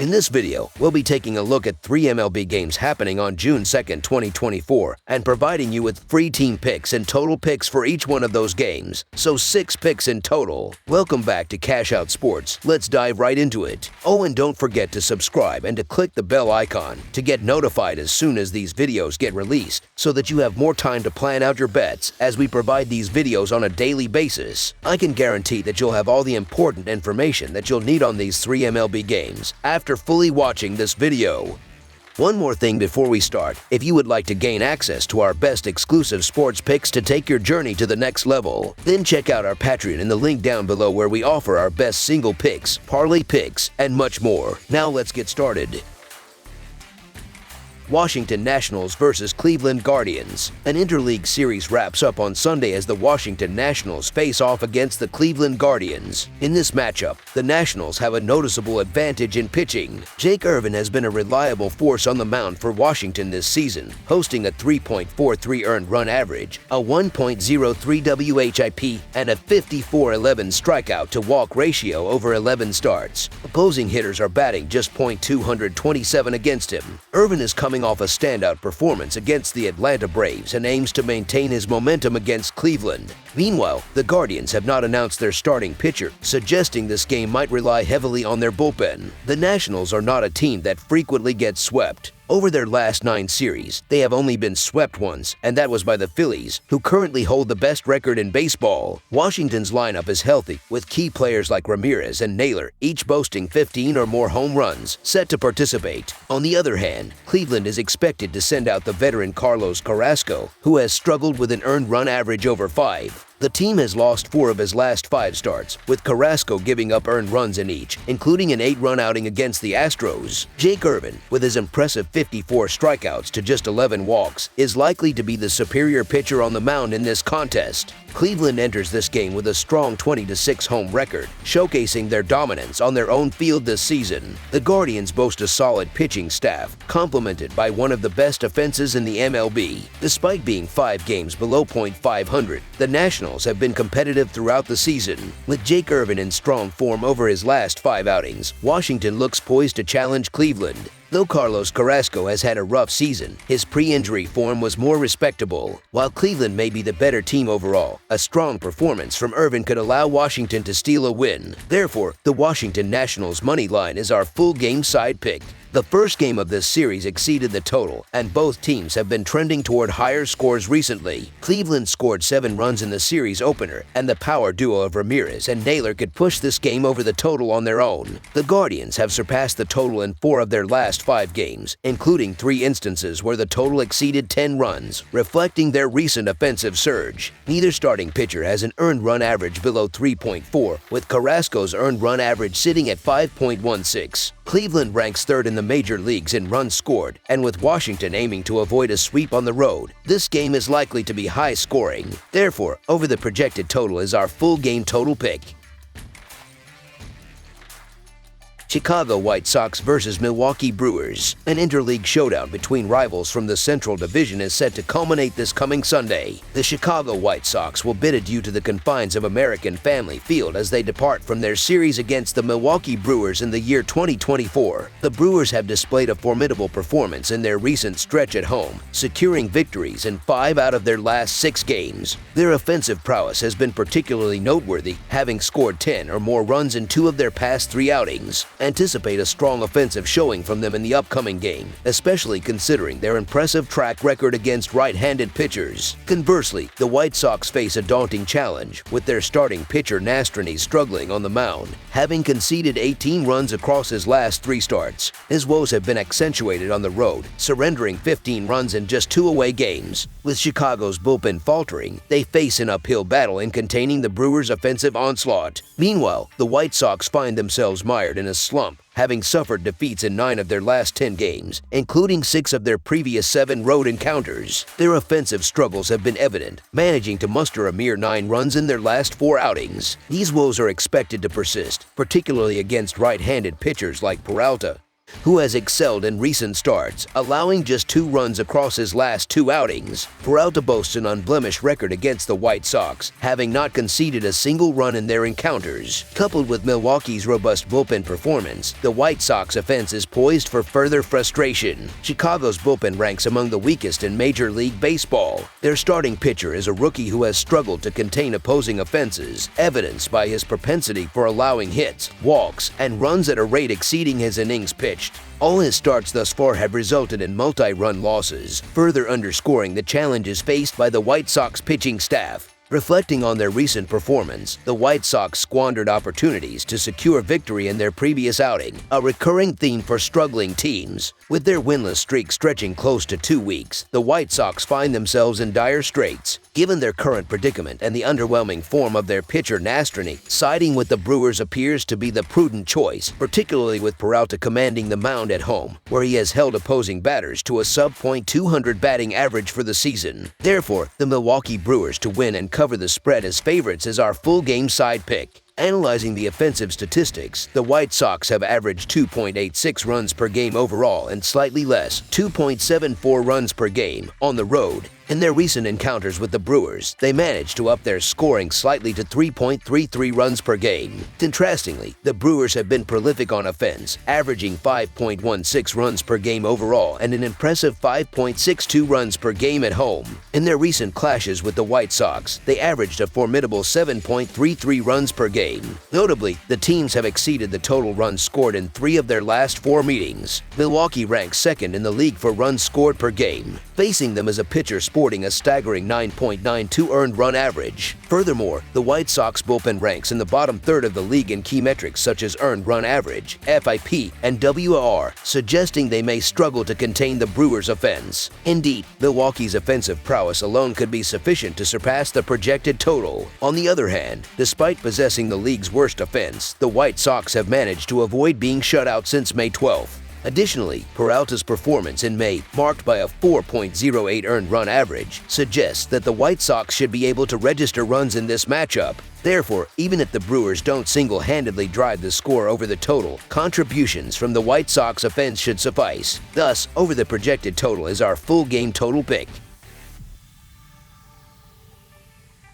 In this video, we'll be taking a look at 3 MLB games happening on June 2nd, 2024, and providing you with free team picks and total picks for each one of those games, so 6 picks in total. Welcome back to Cash Out Sports. Let's dive right into it. Oh, and don't forget to subscribe and to click the bell icon to get notified as soon as these videos get released, so that you have more time to plan out your bets as we provide these videos on a daily basis. I can guarantee that you'll have all the important information that you'll need on these 3 MLB games after fully watching this video. One more thing before we start, if you would like to gain access to our best exclusive sports picks to take your journey to the next level, then check out our Patreon in the link down below where we offer our best single picks, parlay picks, and much more. Now let's get started. Washington Nationals versus Cleveland Guardians. An interleague series wraps up on Sunday as the Washington Nationals face off against the Cleveland Guardians. In this matchup, the Nationals have a noticeable advantage in pitching. Jake Irvin has been a reliable force on the mound for Washington this season, posting a 3.43 earned run average, a 1.03 WHIP, and a 54-11 strikeout to walk ratio over 11 starts. Opposing hitters are batting just .227 against him. Irvin is coming off a standout performance against the Atlanta Braves and aims to maintain his momentum against Cleveland. Meanwhile, the Guardians have not announced their starting pitcher, suggesting this game might rely heavily on their bullpen. The Nationals are not a team that frequently gets swept. Over their last 9 series, they have only been swept once, and that was by the Phillies, who currently hold the best record in baseball. Washington's lineup is healthy, with key players like Ramirez and Naylor each boasting 15 or more home runs, set to participate. On the other hand, Cleveland is expected to send out the veteran Carlos Carrasco, who has struggled with an earned run average over 5. The team has lost 4 of his last 5 starts, with Carrasco giving up earned runs in each, including an 8-run outing against the Astros. Jake Irvin, with his impressive 54 strikeouts to just 11 walks, is likely to be the superior pitcher on the mound in this contest. Cleveland enters this game with a strong 20-6 home record, showcasing their dominance on their own field this season. The Guardians boast a solid pitching staff, complemented by one of the best offenses in the MLB. Despite being 5 games below .500, the Nationals have been competitive throughout the season. With Jake Irvin in strong form over his last 5 outings, Washington looks poised to challenge Cleveland. Though Carlos Carrasco has had a rough season, his pre-injury form was more respectable. While Cleveland may be the better team overall, a strong performance from Irvin could allow Washington to steal a win. Therefore, the Washington Nationals money line is our full game side pick. The first game of this series exceeded the total, and both teams have been trending toward higher scores recently. Cleveland scored 7 runs in the series opener, and the power duo of Ramirez and Naylor could push this game over the total on their own. The Guardians have surpassed the total in 4 of their last 5 games, including 3 instances where the total exceeded 10 runs, reflecting their recent offensive surge. Neither starting pitcher has an earned run average below 3.4, with Carrasco's earned run average sitting at 5.16. Cleveland ranks 3rd in the major leagues in runs scored, and with Washington aiming to avoid a sweep on the road, this game is likely to be high scoring. Therefore, over the projected total is our full game total pick. Chicago White Sox versus Milwaukee Brewers. An interleague showdown between rivals from the Central Division is set to culminate this coming Sunday. The Chicago White Sox will bid adieu to the confines of American Family Field as they depart from their series against the Milwaukee Brewers in the year 2024. The Brewers have displayed a formidable performance in their recent stretch at home, securing victories in 5 out of their last 6 games. Their offensive prowess has been particularly noteworthy, having scored 10 or more runs in 2 of their past 3 outings. Anticipate a strong offensive showing from them in the upcoming game, especially considering their impressive track record against right-handed pitchers. Conversely, the White Sox face a daunting challenge, with their starting pitcher Nastrany struggling on the mound, having conceded 18 runs across his last 3 starts. His woes have been accentuated on the road, surrendering 15 runs in just 2 away games. With Chicago's bullpen faltering, they face an uphill battle in containing the Brewers' offensive onslaught. Meanwhile, the White Sox find themselves mired in a slump, having suffered defeats in 9 of their last 10 games, including 6 of their previous 7 road encounters. Their offensive struggles have been evident, managing to muster a mere 9 runs in their last 4 outings. These woes are expected to persist, particularly against right-handed pitchers like Peralta. who has excelled in recent starts, allowing just 2 runs across his last 2 outings. Peralta boasts an unblemished record against the White Sox, having not conceded a single run in their encounters. Coupled with Milwaukee's robust bullpen performance, the White Sox offense is poised for further frustration. Chicago's bullpen ranks among the weakest in Major League Baseball. Their starting pitcher is a rookie who has struggled to contain opposing offenses, evidenced by his propensity for allowing hits, walks, and runs at a rate exceeding his innings pitched. All his starts thus far have resulted in multi-run losses, further underscoring the challenges faced by the White Sox pitching staff. Reflecting on their recent performance, the White Sox squandered opportunities to secure victory in their previous outing, a recurring theme for struggling teams. With their winless streak stretching close to 2 weeks, the White Sox find themselves in dire straits. Given their current predicament and the underwhelming form of their pitcher Nastrany, siding with the Brewers appears to be the prudent choice, particularly with Peralta commanding the mound at home, where he has held opposing batters to a sub-.200 batting average for the season. Therefore, the Milwaukee Brewers to win and cover the spread as favorites is our full game side pick. Analyzing the offensive statistics, the White Sox have averaged 2.86 runs per game overall and slightly less, 2.74 runs per game, on the road. In their recent encounters with the Brewers, they managed to up their scoring slightly to 3.33 runs per game. Contrastingly, the Brewers have been prolific on offense, averaging 5.16 runs per game overall and an impressive 5.62 runs per game at home. In their recent clashes with the White Sox, they averaged a formidable 7.33 runs per game. Notably, the teams have exceeded the total runs scored in 3 of their last 4 meetings. Milwaukee ranks second in the league for runs scored per game. Facing them is a pitcher sporting a staggering 9.92 earned run average. Furthermore, the White Sox bullpen ranks in the bottom third of the league in key metrics such as earned run average, FIP, and WAR, suggesting they may struggle to contain the Brewers' offense. Indeed, Milwaukee's offensive prowess alone could be sufficient to surpass the projected total. On the other hand, despite possessing the league's worst offense, the White Sox have managed to avoid being shut out since May 12th. Additionally, Peralta's performance in May, marked by a 4.08 earned run average, suggests that the White Sox should be able to register runs in this matchup. Therefore, even if the Brewers don't single-handedly drive the score over the total, contributions from the White Sox offense should suffice. Thus, over the projected total is our full game total pick.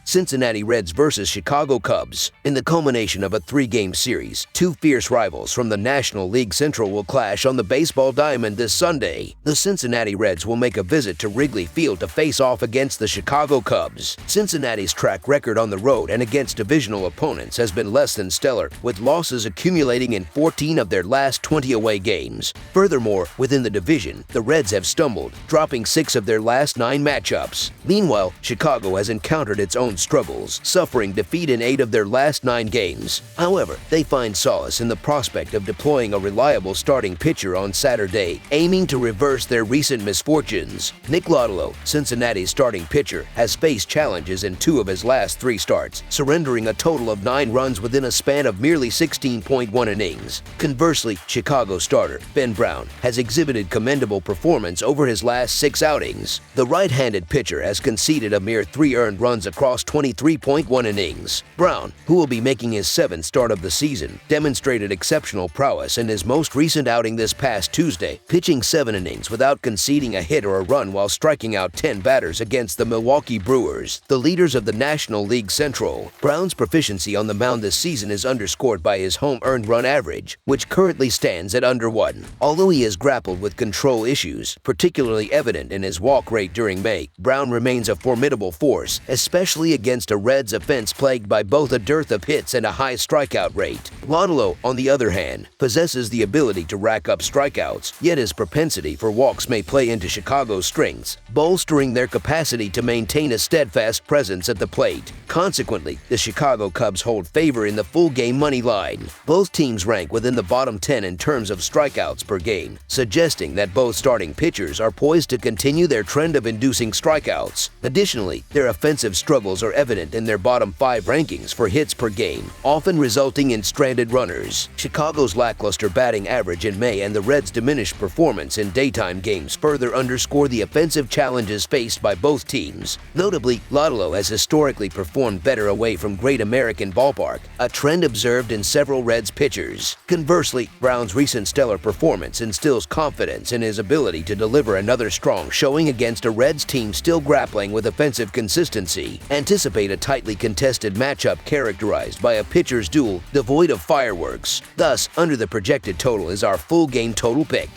Cincinnati Reds versus Chicago Cubs. In the culmination of a 3-game series, 2 fierce rivals from the National League Central will clash on the baseball diamond this Sunday. The Cincinnati Reds will make a visit to Wrigley Field to face off against the Chicago Cubs. Cincinnati's track record on the road and against divisional opponents has been less than stellar, with losses accumulating in 14 of their last 20 away games. Furthermore, within the division, the Reds have stumbled, dropping 6 of their last 9 matchups. Meanwhile, Chicago has encountered its own struggles, suffering defeat in 8 of their last 9 games. However, they find solace in the prospect of deploying a reliable starting pitcher on Saturday, aiming to reverse their recent misfortunes. Nick Lodolo, Cincinnati's starting pitcher, has faced challenges in 2 of his last 3 starts, surrendering a total of 9 runs within a span of merely 16.1 innings. Conversely, Chicago starter Ben Brown has exhibited commendable performance over his last 6 outings. The right-handed pitcher has conceded a mere 3 earned runs across 23.1 innings. Brown, who will be making his 7th start of the season, demonstrated exceptional prowess in his most recent outing this past Tuesday, pitching 7 innings without conceding a hit or a run while striking out 10 batters against the Milwaukee Brewers, the leaders of the National League Central. Brown's proficiency on the mound this season is underscored by his home earned run average, which currently stands at under 1. Although he has grappled with control issues, particularly evident in his walk rate during May, Brown remains a formidable force, especially against a Reds offense plagued by both a dearth of hits and a high strikeout rate. Lodolo, on the other hand, possesses the ability to rack up strikeouts, yet his propensity for walks may play into Chicago's strengths, bolstering their capacity to maintain a steadfast presence at the plate. Consequently, the Chicago Cubs hold favor in the full game money line. Both teams rank within the bottom 10 in terms of strikeouts per game, suggesting that both starting pitchers are poised to continue their trend of inducing strikeouts. Additionally, their offensive struggles struggles are evident in their bottom 5 rankings for hits per game, often resulting in stranded runners. Chicago's lackluster batting average in May and the Reds' diminished performance in daytime games further underscore the offensive challenges faced by both teams. Notably, Lodolo has historically performed better away from Great American Ballpark, a trend observed in several Reds pitchers. Conversely, Brown's recent stellar performance instills confidence in his ability to deliver another strong showing against a Reds team still grappling with offensive consistency. Anticipate a tightly contested matchup characterized by a pitcher's duel devoid of fireworks. Thus, under the projected total is our full game total pick.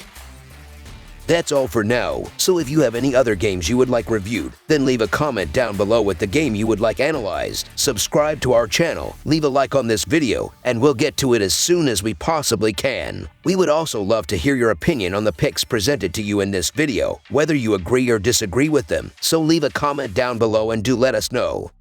That's all for now, so if you have any other games you would like reviewed, then leave a comment down below with the game you would like analyzed. Subscribe to our channel, leave a like on this video, and we'll get to it as soon as we possibly can. We would also love to hear your opinion on the picks presented to you in this video, whether you agree or disagree with them, so leave a comment down below and do let us know.